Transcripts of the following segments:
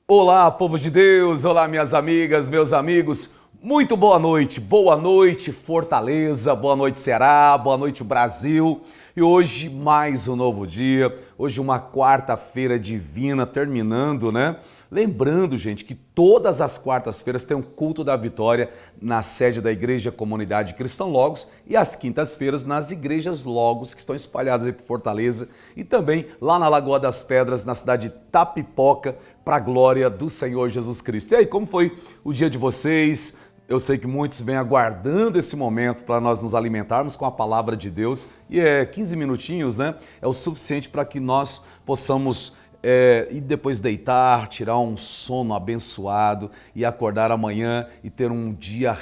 Olá, povo de Deus! Olá, minhas amigas, meus amigos. Muito boa noite, Fortaleza, boa noite, Ceará, boa noite, Brasil. E hoje mais um novo dia, hoje uma quarta-feira divina terminando, né? Lembrando, gente, que todas as quartas-feiras tem um culto da vitória na sede da Igreja Comunidade Cristã Logos e às quintas-feiras nas igrejas Logos que estão espalhadas aí por Fortaleza e também lá na Lagoa das Pedras, na cidade de Tapipoca, para a glória do Senhor Jesus Cristo. E aí, como foi o dia de vocês? Eu sei que muitos vêm aguardando esse momento para nós nos alimentarmos com a palavra de Deus e 15 minutinhos, né? É o suficiente para que nós possamos e depois deitar, tirar um sono abençoado e acordar amanhã e ter um dia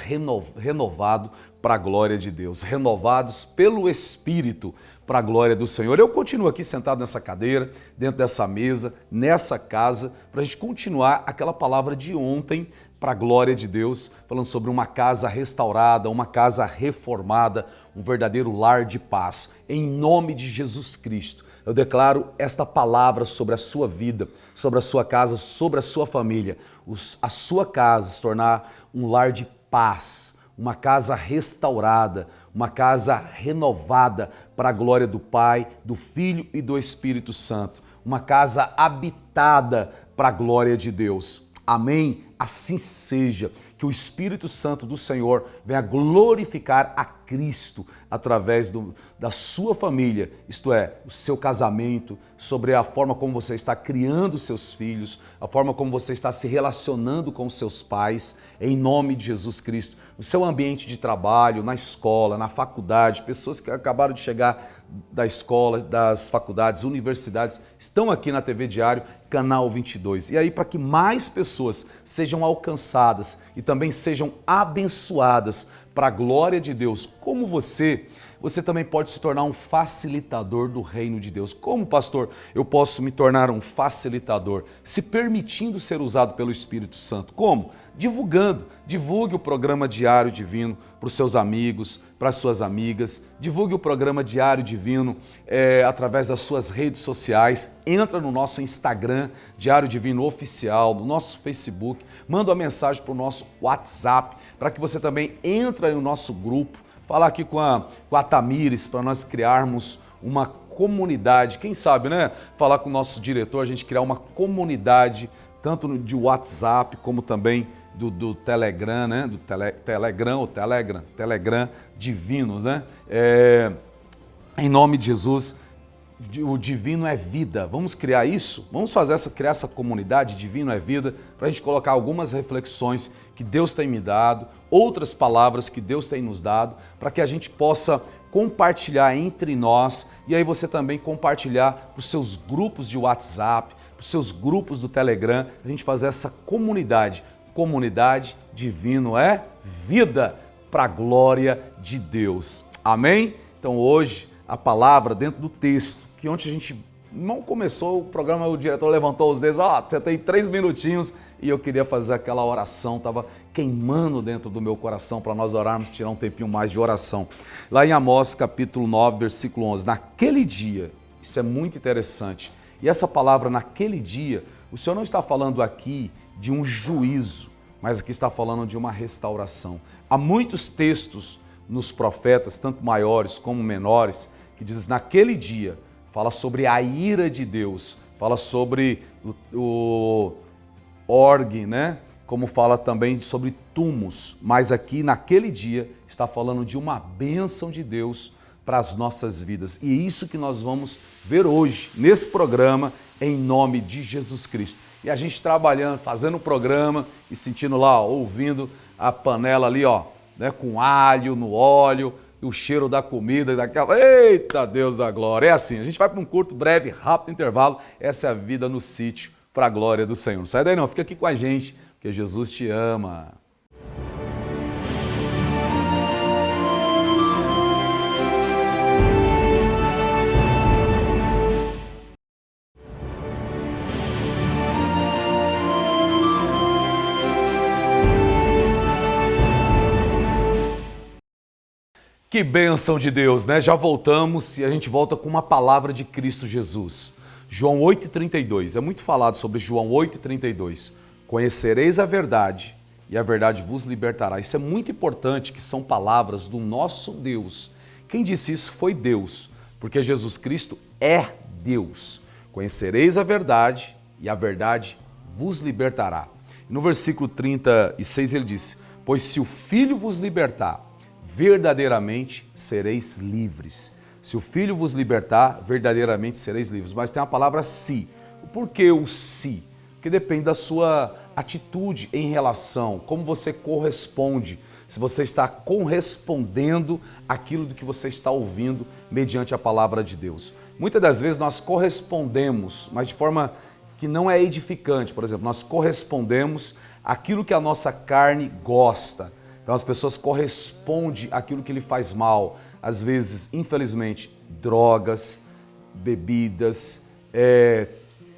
renovado para a glória de Deus, renovados pelo Espírito para a glória do Senhor. Eu continuo aqui sentado nessa cadeira, dentro dessa mesa, nessa casa, para a gente continuar aquela palavra de ontem para a glória de Deus, falando sobre uma casa restaurada, uma casa reformada, um verdadeiro lar de paz, em nome de Jesus Cristo. Eu declaro esta palavra sobre a sua vida, sobre a sua casa, sobre a sua família. A sua casa se tornar um lar de paz, uma casa restaurada, uma casa renovada para a glória do Pai, do Filho e do Espírito Santo. Uma casa habitada para a glória de Deus. Amém? Assim seja. Que o Espírito Santo do Senhor venha glorificar a Cristo através da sua família, isto é, o seu casamento, sobre a forma como você está criando seus filhos, a forma como você está se relacionando com os seus pais, em nome de Jesus Cristo, no seu ambiente de trabalho, na escola, na faculdade, pessoas que acabaram de chegar da escola, das faculdades, universidades, estão aqui na TV Diário, canal 22. E aí, para que mais pessoas sejam alcançadas e também sejam abençoadas para a glória de Deus, como você também pode se tornar um facilitador do reino de Deus. Como, pastor, eu posso me tornar um facilitador? Se permitindo ser usado pelo Espírito Santo. Como? Divulgando. Divulgue o programa Diário Divino para os seus amigos, para as suas amigas. Divulgue o programa Diário Divino através das suas redes sociais. Entra no nosso Instagram, Diário Divino Oficial, no nosso Facebook. Manda uma mensagem para o nosso WhatsApp, para que você também entre no nosso grupo. Falar aqui com a Tamires para nós criarmos uma comunidade. Quem sabe, né? Falar com o nosso diretor, a gente criar uma comunidade, tanto de WhatsApp como também do Telegram, né? Do Telegram Divinos, né? Em nome de Jesus, o divino é vida. Vamos criar isso? Vamos criar essa comunidade, divino é vida, para a gente colocar algumas reflexões que Deus tem me dado, outras palavras que Deus tem nos dado, para que a gente possa compartilhar entre nós e aí você também compartilhar para os seus grupos de WhatsApp, para os seus grupos do Telegram, a gente fazer essa comunidade. Comunidade divino é vida para a glória de Deus. Amém? Então hoje a palavra dentro do texto, que ontem a gente não começou o programa, o diretor levantou os dedos, você tem 3 minutinhos e eu queria fazer aquela oração, estava queimando dentro do meu coração para nós orarmos, tirar um tempinho mais de oração. Lá em Amós capítulo 9, versículo 11, naquele dia, isso é muito interessante, e essa palavra naquele dia, o Senhor não está falando aqui de um juízo, mas aqui está falando de uma restauração. Há muitos textos nos profetas, tanto maiores como menores, que diz naquele dia, fala sobre a ira de Deus, fala sobre o orgue, né? Como fala também sobre túmulos, mas aqui naquele dia está falando de uma bênção de Deus para as nossas vidas. E é isso que nós vamos ver hoje, nesse programa, em nome de Jesus Cristo. E a gente trabalhando, fazendo o programa e sentindo lá, ouvindo a panela ali, né, com alho no óleo, o cheiro da comida, daquela... Eita Deus da glória! É assim, a gente vai para um curto, breve, rápido intervalo. Essa é a vida no sítio para a glória do Senhor. Não sai daí não, fica aqui com a gente, porque Jesus te ama. Que bênção de Deus, né? Já voltamos e a gente volta com uma palavra de Cristo Jesus. João 8,32. É muito falado sobre João 8,32. Conhecereis a verdade e a verdade vos libertará. Isso é muito importante, que são palavras do nosso Deus. Quem disse isso foi Deus, porque Jesus Cristo é Deus. Conhecereis a verdade e a verdade vos libertará. No versículo 36 ele disse: pois se o Filho vos libertar, verdadeiramente sereis livres. Se o Filho vos libertar, verdadeiramente sereis livres. Mas tem a palavra se. Por que o se? Porque depende da sua atitude em relação, como você corresponde, se você está correspondendo àquilo do que você está ouvindo mediante a palavra de Deus. Muitas das vezes nós correspondemos, mas de forma que não é edificante. Por exemplo, nós correspondemos àquilo que a nossa carne gosta. Então as pessoas correspondem àquilo que lhe faz mal. Às vezes, infelizmente, drogas, bebidas,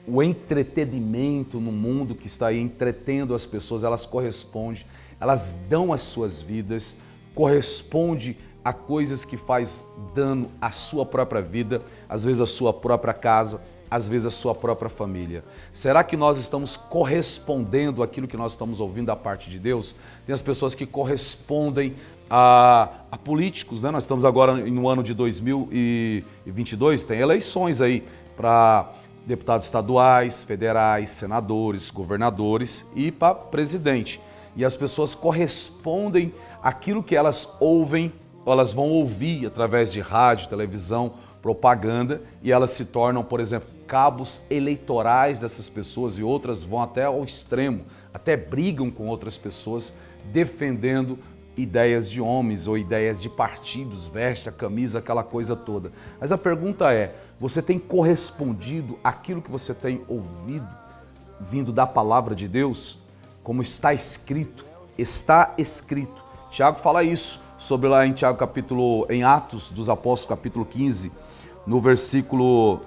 o entretenimento no mundo que está aí entretendo as pessoas, elas correspondem, elas dão as suas vidas, corresponde a coisas que faz dano à sua própria vida, às vezes à sua própria casa, às vezes à sua própria família. Será que nós estamos correspondendo àquilo que nós estamos ouvindo da parte de Deus? Tem as pessoas que correspondem a políticos, né? Nós estamos agora no ano de 2022, tem eleições aí para deputados estaduais, federais, senadores, governadores e para presidente. E as pessoas correspondem àquilo que elas ouvem, elas vão ouvir através de rádio, televisão, propaganda, e elas se tornam, por exemplo, cabos eleitorais dessas pessoas, e outras vão até ao extremo, até brigam com outras pessoas, defendendo ideias de homens ou ideias de partidos, veste a camisa, aquela coisa toda. Mas a pergunta é, você tem correspondido àquilo que você tem ouvido, vindo da palavra de Deus? Como está escrito? Está escrito. Tiago fala isso, sobre lá em Atos dos Apóstolos, capítulo 15, no versículo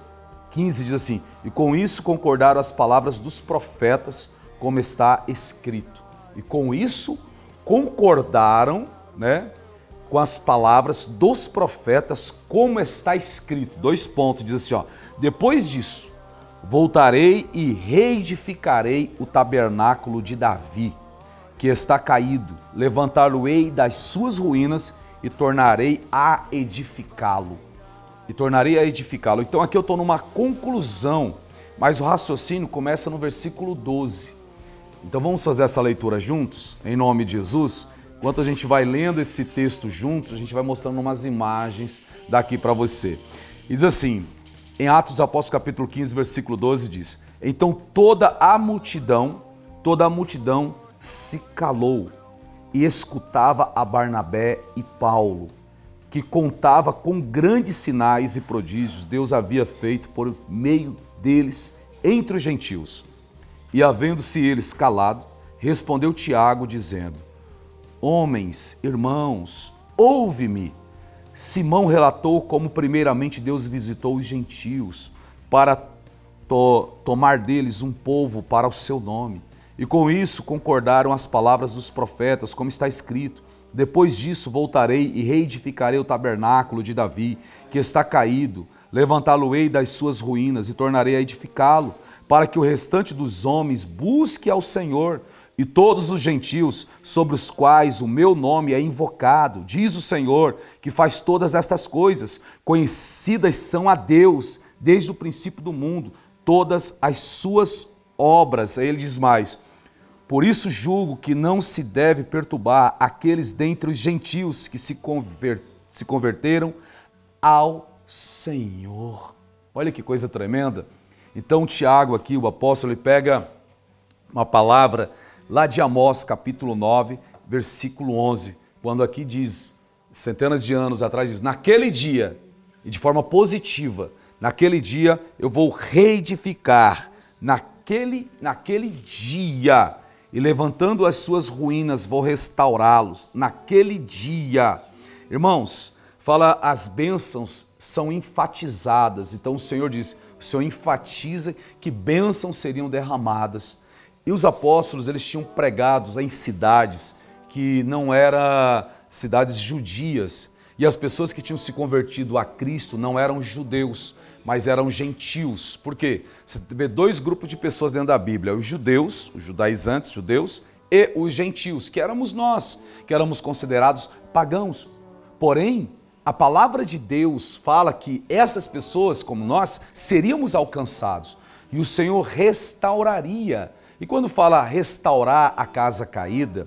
15 diz assim: e com isso concordaram as palavras dos profetas, como está escrito. E com isso concordaram, né, com as palavras dos profetas, como está escrito. Dois pontos, diz assim, ó: depois disso, voltarei e reedificarei o tabernáculo de Davi, que está caído, levantar-lo-ei das suas ruínas e tornarei a edificá-lo. Então aqui eu estou numa conclusão, mas o raciocínio começa no versículo 12. Então vamos fazer essa leitura juntos, em nome de Jesus? Enquanto a gente vai lendo esse texto juntos, a gente vai mostrando umas imagens daqui para você. Diz assim, em Atos dos Apóstolos capítulo 15, versículo 12, diz: então toda a multidão se calou e escutava a Barnabé e Paulo, que contava com grandes sinais e prodígios Deus havia feito por meio deles entre os gentios. E havendo-se eles calado, respondeu Tiago, dizendo: homens, irmãos, ouve-me. Simão relatou como primeiramente Deus visitou os gentios para tomar deles um povo para o seu nome. E com isso concordaram as palavras dos profetas, como está escrito: depois disso voltarei e reedificarei o tabernáculo de Davi, que está caído, levantá-lo-ei das suas ruínas e tornarei a edificá-lo, para que o restante dos homens busque ao Senhor, e todos os gentios sobre os quais o meu nome é invocado, diz o Senhor, que faz todas estas coisas, conhecidas são a Deus desde o princípio do mundo, todas as suas obras. Aí ele diz mais: por isso julgo que não se deve perturbar aqueles dentre os gentios que se converteram ao Senhor. Olha que coisa tremenda. Então Tiago aqui, o apóstolo, ele pega uma palavra lá de Amós, capítulo 9, versículo 11, quando aqui diz, centenas de anos atrás, diz: naquele dia, e de forma positiva, naquele dia eu vou reedificar, naquele dia, e levantando as suas ruínas vou restaurá-los, naquele dia. Irmãos, fala, as bênçãos são enfatizadas, então o Senhor diz, o Senhor enfatiza que bênçãos seriam derramadas. E os apóstolos, eles tinham pregados em cidades que não eram cidades judias. E as pessoas que tinham se convertido a Cristo não eram judeus, mas eram gentios. Por quê? Você vê dois grupos de pessoas dentro da Bíblia, os judeus, os judaizantes, judeus, e os gentios, que éramos nós, que éramos considerados pagãos. Porém, a palavra de Deus fala que essas pessoas, como nós, seríamos alcançados e o Senhor restauraria. E quando fala restaurar a casa caída,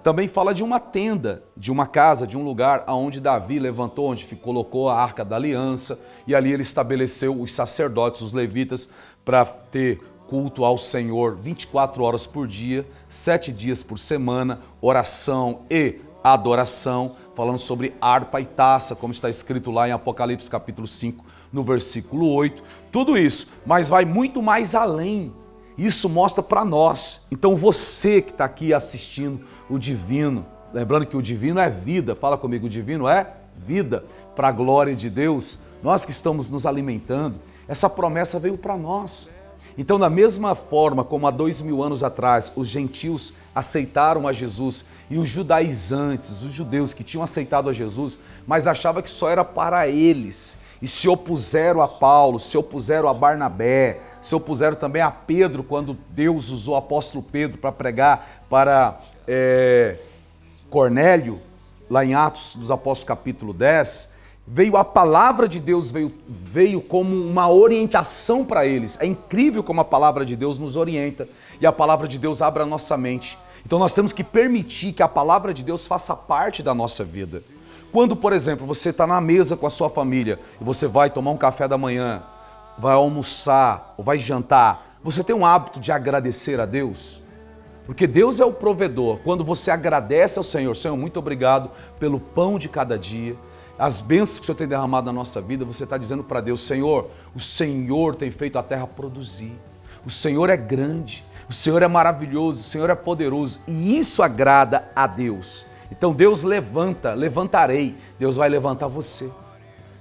também fala de uma tenda, de uma casa, de um lugar onde Davi levantou, onde colocou a Arca da Aliança, e ali ele estabeleceu os sacerdotes, os levitas, para ter culto ao Senhor 24 horas por dia, 7 dias por semana, oração e adoração, falando sobre harpa e taça, como está escrito lá em Apocalipse capítulo 5, no versículo 8. Tudo isso, mas vai muito mais além. Isso mostra para nós. Então você que está aqui assistindo o divino, lembrando que o divino é vida, fala comigo, o divino é vida, para a glória de Deus, nós que estamos nos alimentando, essa promessa veio para nós. Então, da mesma forma como há 2000 anos atrás os gentios aceitaram a Jesus e os judaizantes, os judeus que tinham aceitado a Jesus, mas achavam que só era para eles, e se opuseram a Paulo, se opuseram a Barnabé, se opuseram também a Pedro, quando Deus usou o apóstolo Pedro para pregar para Cornélio, lá em Atos dos Apóstolos capítulo 10, veio a palavra de Deus, veio como uma orientação para eles. É incrível como a palavra de Deus nos orienta e a palavra de Deus abre a nossa mente. Então nós temos que permitir que a palavra de Deus faça parte da nossa vida. Quando, por exemplo, você está na mesa com a sua família e você vai tomar um café da manhã, vai almoçar ou vai jantar, você tem um hábito de agradecer a Deus? Porque Deus é o provedor. Quando você agradece ao Senhor, Senhor, muito obrigado pelo pão de cada dia, as bênçãos que o Senhor tem derramado na nossa vida, você está dizendo para Deus, Senhor, o Senhor tem feito a terra produzir, o Senhor é grande, o Senhor é maravilhoso, o Senhor é poderoso, e isso agrada a Deus. Então Deus levantarei, Deus vai levantar você,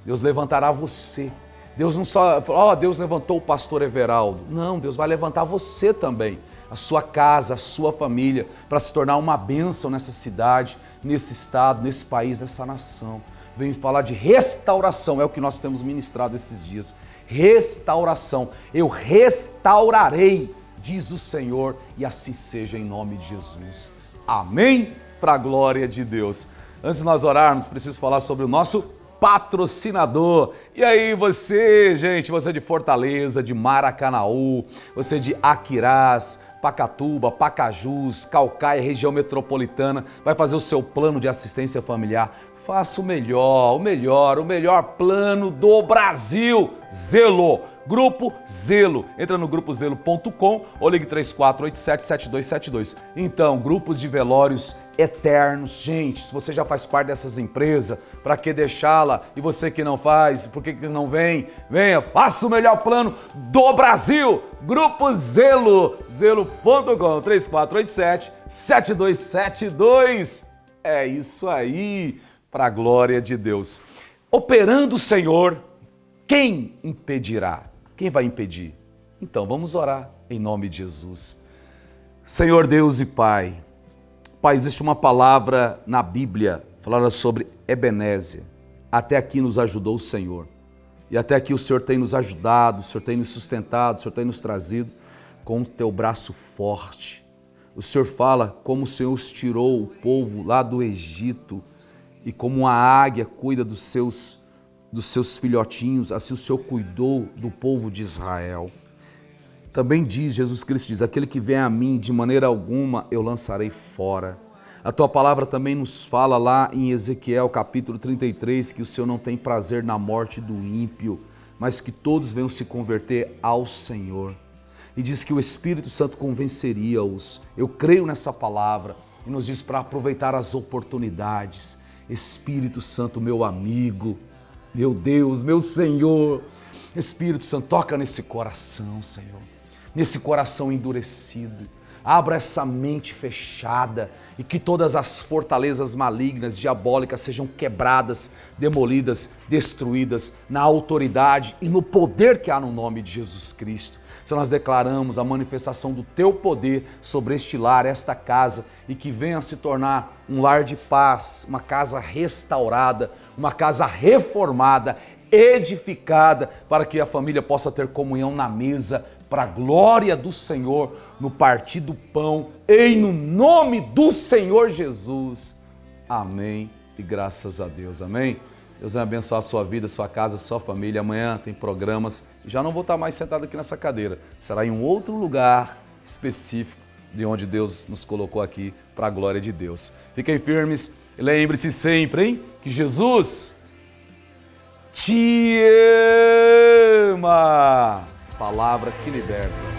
Deus levantará você. Deus não só, Deus levantou o pastor Everaldo, não, Deus vai levantar você também, a sua casa, a sua família, para se tornar uma bênção nessa cidade, nesse estado, nesse país, nessa nação. Venho falar de restauração, é o que nós temos ministrado esses dias. Restauração, eu restaurarei, diz o Senhor, e assim seja em nome de Jesus. Amém? Para a glória de Deus. Antes de nós orarmos, preciso falar sobre o nosso patrocinador. E aí você, gente, você de Fortaleza, de Maracanaú, você de Aquirás, Pacatuba, Pacajus, Caucaia, região metropolitana, vai fazer o seu plano de assistência familiar. Faça o melhor plano do Brasil. Zelo, Grupo Zelo. Entra no grupozelo.com ou ligue 3487-7272. Então, grupos de velórios eternos. Gente, se você já faz parte dessas empresas, para que deixá-la? E você que não faz, por que não vem? Venha, faça o melhor plano do Brasil. Grupo Zelo, zelo.com, 3487-7272. É isso aí, para a glória de Deus. Operando o Senhor, quem impedirá? Quem vai impedir? Então vamos orar em nome de Jesus. Senhor Deus e Pai, existe uma palavra na Bíblia falando sobre Ebenezer. Até aqui nos ajudou o Senhor. E até aqui o Senhor tem nos ajudado, o Senhor tem nos sustentado, o Senhor tem nos trazido com o teu braço forte. O Senhor fala como o Senhor os tirou o povo lá do Egito e como uma águia cuida dos seus filhotinhos, assim o Senhor cuidou do povo de Israel. Também diz, Jesus Cristo diz, aquele que vem a mim, de maneira alguma eu lançarei fora. A tua palavra também nos fala lá em Ezequiel capítulo 33, que o Senhor não tem prazer na morte do ímpio, mas que todos venham se converter ao Senhor. E diz que o Espírito Santo convenceria-os. Eu creio nessa palavra e nos diz para aproveitar as oportunidades. Espírito Santo, meu amigo, meu Deus, meu Senhor, Espírito Santo, toca nesse coração, Senhor, nesse coração endurecido, abra essa mente fechada e que todas as fortalezas malignas, diabólicas sejam quebradas, demolidas, destruídas na autoridade e no poder que há no nome de Jesus Cristo. Se nós declaramos a manifestação do teu poder sobre este lar, esta casa, e que venha se tornar um lar de paz, uma casa restaurada, uma casa reformada, edificada, para que a família possa ter comunhão na mesa, para a glória do Senhor, no partir do pão, em no nome do Senhor Jesus. Amém e graças a Deus, amém? Deus vai abençoar a sua vida, a sua casa, a sua família. Amanhã tem programas, já não vou estar mais sentado aqui nessa cadeira, será em um outro lugar específico de onde Deus nos colocou aqui, para a glória de Deus. Fiquem firmes e lembre-se sempre, hein, que Jesus te ama. Palavra que liberta.